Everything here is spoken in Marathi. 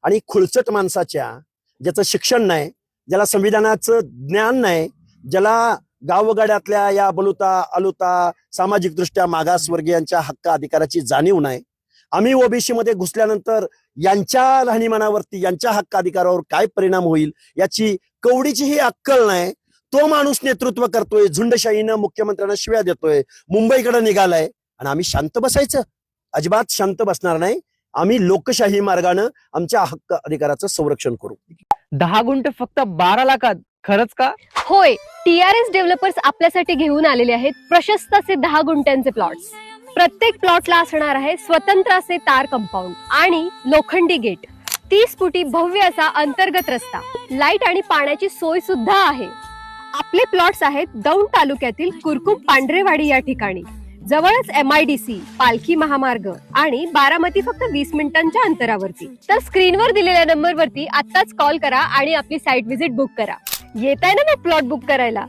आणि खुळचट माणसाच्या, ज्याचं शिक्षण नाही, ज्याला संविधानाचं ज्ञान नाही, ज्याला गावगाड्यातल्या या बलुता अलुता सामाजिक दृष्ट्या मागासवर्गीयांच्या हक्क अधिकाराची जाणीव नाही, आम्ही ओबीसी मध्ये घुसल्यानंतर यांच्या राहणीमानावरती, यांच्या हक्क अधिकारावर काय परिणाम होईल याची कवडीचीही अक्कल नाही, तो माणूस नेतृत्व करतोय, झुंडशाहीनं मुख्यमंत्र्यांना शिव्या देतोय, मुंबईकडे निघालाय, आणि आम्ही शांत बसायचं? अजिबात शांत बसणार नाही. आम्ही लोकशाही मार्गानं आमच्या हक्क अधिकाराचं संरक्षण करू. 10 गुंठ फक्त 12 लाखात, खरंच का? होय, TRS डेव्हलपर्स आपल्यासाठी घेऊन आलेले आहेत प्रशस्त असे 10 गुंठ्यांचे प्लॉट्स. प्रत्येक प्लॉटला असणार आहे स्वतंत्र असे तार कंपाऊंड आणि लोखंडी गेट, 30 फुटी भव्य असा अंतर्गत रस्ता, लाईट आणि पाण्याची सोय सुद्धा आहे. आपले प्लॉट्स आहेत दौंड तालुक्यातील कुरकुम पांढरेवाडी या ठिकाणी. जवळच MIDC, पालखी महामार्ग आणि बारामती फक्त 20 मिनिटांच्या अंतरावरती. तर स्क्रीनवर दिलेल्या नंबरवरती आत्ताच कॉल करा आणि आपली साईट व्हिजिट बुक करा. येत आहे ना मग प्लॉट बुक करायला?